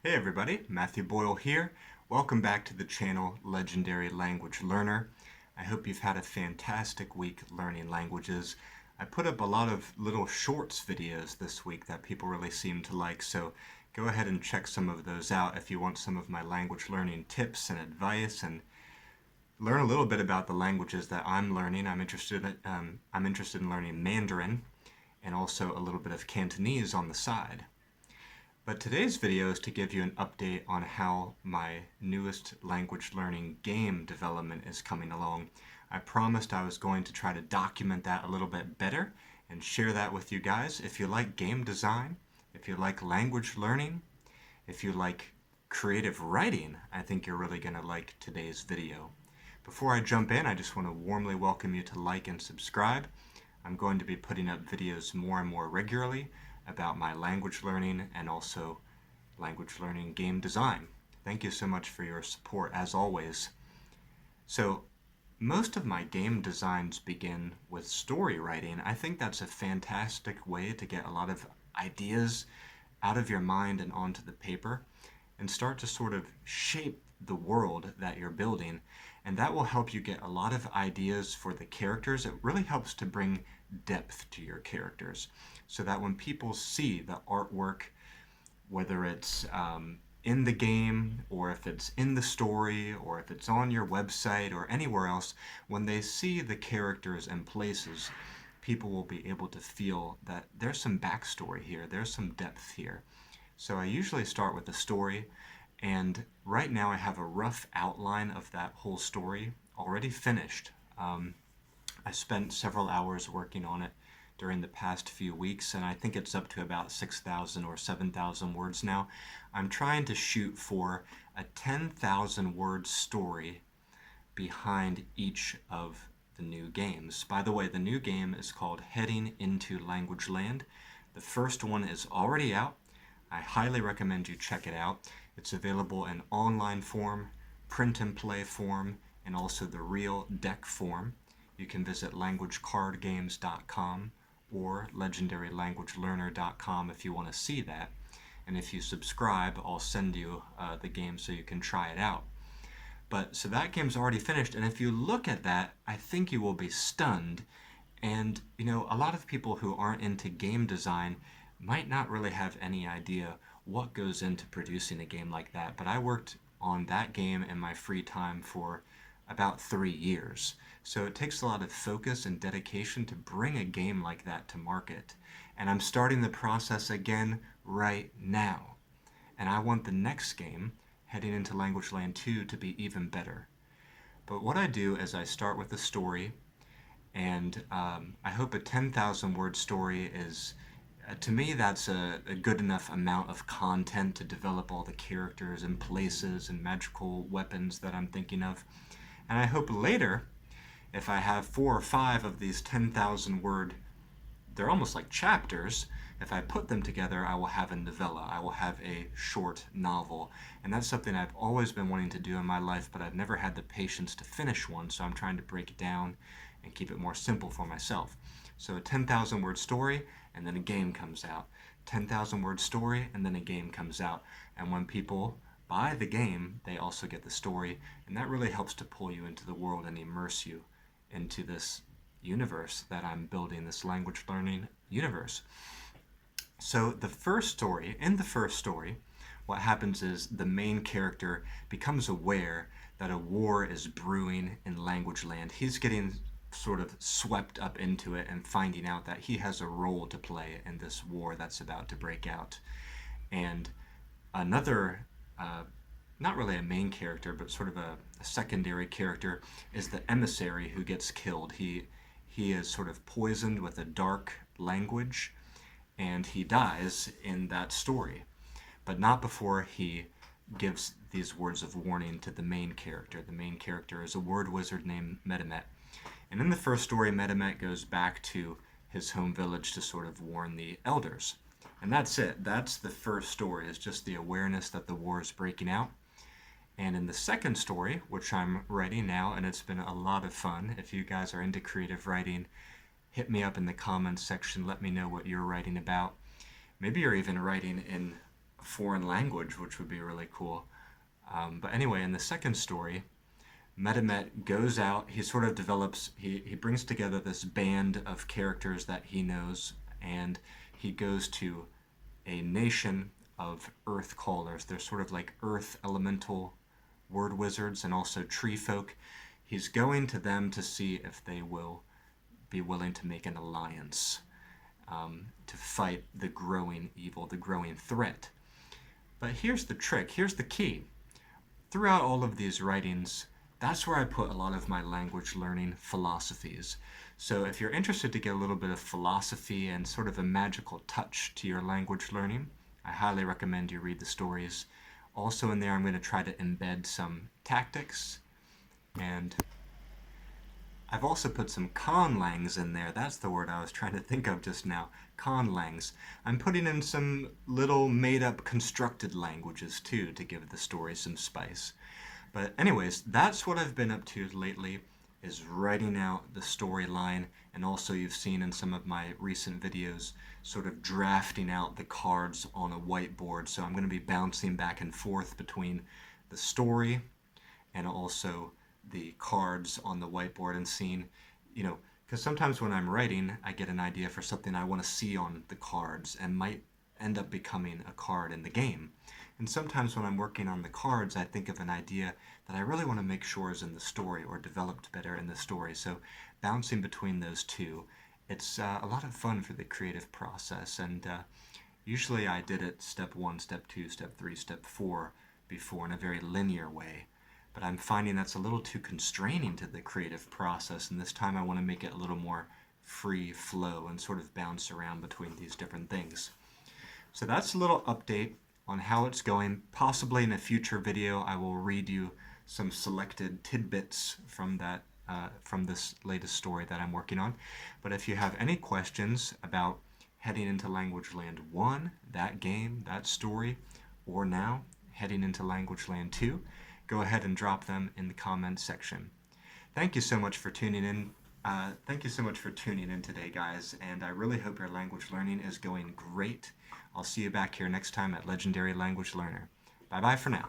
Hey everybody, Matthew Boyle here. Welcome back to the channel Legendary Language Learner. I hope you've had a fantastic week learning languages. I put up a lot of little shorts videos this week that people really seem to like, so go ahead and check some of those out if you want some of my language learning tips and advice and learn a little bit about the languages that I'm learning. I'm interested in learning Mandarin and also a little bit of Cantonese on the side. But today's video is to give you an update on how my newest language learning game development is coming along. I promised I was going to try to document that a little bit better and share that with you guys. If you like game design, if you like language learning, if you like creative writing, I think you're really going to like today's video. Before I jump in, I just want to warmly welcome you to like and subscribe. I'm going to be putting up videos more and more regularly about my language learning and also language learning game design. Thank you so much for your support as always. So most of my game designs begin with story writing. I think that's a fantastic way to get a lot of ideas out of your mind and onto the paper and start to sort of shape the world that you're building. And that will help you get a lot of ideas for the characters. It really helps to bring depth to your characters so that when people see the artwork, whether it's in the game or if it's in the story or if it's on your website or anywhere else, when they see the characters and places, people will be able to feel that there's some backstory here, there's some depth here. So I usually start with the story, and right now I have a rough outline of that whole story already finished. I spent several hours working on it during the past few weeks, and I think it's up to about 6,000 or 7,000 words now. I'm trying to shoot for a 10,000 word story behind each of the new games. By the way, the new game is called Heading into Language Land. The first one is already out. I highly recommend you check it out. It's available in online form, print and play form, and also the real deck form. You can visit languagecardgames.com or legendarylanguagelearner.com if you want to see that. And if you subscribe, I'll send you the game so you can try it out. But so that game's already finished, and if you look at that, I think you will be stunned. And you know, a lot of people who aren't into game design might not really have any idea what goes into producing a game like that. But I worked on that game in my free time for about 3 years. So it takes a lot of focus and dedication to bring a game like that to market. And I'm starting the process again right now. And I want the next game, Heading into Language Land 2, to be even better. But what I do is I start with a story, and I hope a 10,000 word story is, to me, that's a good enough amount of content to develop all the characters and places and magical weapons that I'm thinking of. And I hope later, if I have 4 or 5 of these 10,000 word, they're almost like chapters, if I put them together, I will have a novella. I will have a short novel. And that's something I've always been wanting to do in my life, but I've never had the patience to finish one, so I'm trying to break it down and keep it more simple for myself. So a 10,000 word story, and then a game comes out. 10,000 word story, and then a game comes out. And when people buy the game, they also get the story, and that really helps to pull you into the world and immerse you into this universe that I'm building, this language learning universe. So in the first story, what happens is the main character becomes aware that a war is brewing in Language Land. He's getting sort of swept up into it and finding out that he has a role to play in this war that's about to break out. And another, not really a main character, but sort of a secondary character, is the emissary who gets killed. He is sort of poisoned with a dark language, and he dies in that story, but not before he gives these words of warning to the main character. The main character is a word wizard named Metamet. And in the first story, Metamet goes back to his home village to sort of warn the elders. And that's it. That's the first story, is just the awareness that the war is breaking out. And in the second story, which I'm writing now, and it's been a lot of fun. If you guys are into creative writing, hit me up in the comments section. Let me know what you're writing about. Maybe you're even writing in a foreign language, which would be really cool. But anyway, in the second story, Metamet goes out, he sort of develops, he brings together this band of characters that he knows, and he goes to a nation of earth callers. They're sort of like earth elemental word wizards and also tree folk. He's going to them to see if they will be willing to make an alliance to fight the growing evil, the growing threat. But here's the trick, here's the key. Throughout all of these writings, that's where I put a lot of my language learning philosophies. So if you're interested to get a little bit of philosophy and sort of a magical touch to your language learning, I highly recommend you read the stories. Also in there, I'm going to try to embed some tactics, and I've also put some conlangs in there. That's the word I was trying to think of just now. Conlangs. I'm putting in some little made-up constructed languages too to give the story some spice. But anyways, that's what I've been up to lately, is writing out the storyline, and also you've seen in some of my recent videos sort of drafting out the cards on a whiteboard. So I'm going to be bouncing back and forth between the story and also the cards on the whiteboard and seeing, because sometimes when I'm writing, I get an idea for something I want to see on the cards and might end up becoming a card in the game. And sometimes when I'm working on the cards, I think of an idea that I really want to make sure is in the story or developed better in the story. So bouncing between those two, it's a lot of fun for the creative process. And usually I did it step 1, step 2, step 3, step 4 before in a very linear way. But I'm finding that's a little too constraining to the creative process, and this time I want to make it a little more free flow and sort of bounce around between these different things. So that's a little update on how it's going. Possibly in a future video I will read you some selected tidbits from that from this latest story that I'm working on. But if you have any questions about heading into Language Land 1, that game, that story, or now heading into Language Land 2, go ahead and drop them in the comments section. Thank you so much for tuning in. Thank you so much for tuning in today, guys, and I really hope your language learning is going great. I'll see you back here next time at Legendary Language Learner. Bye-bye for now.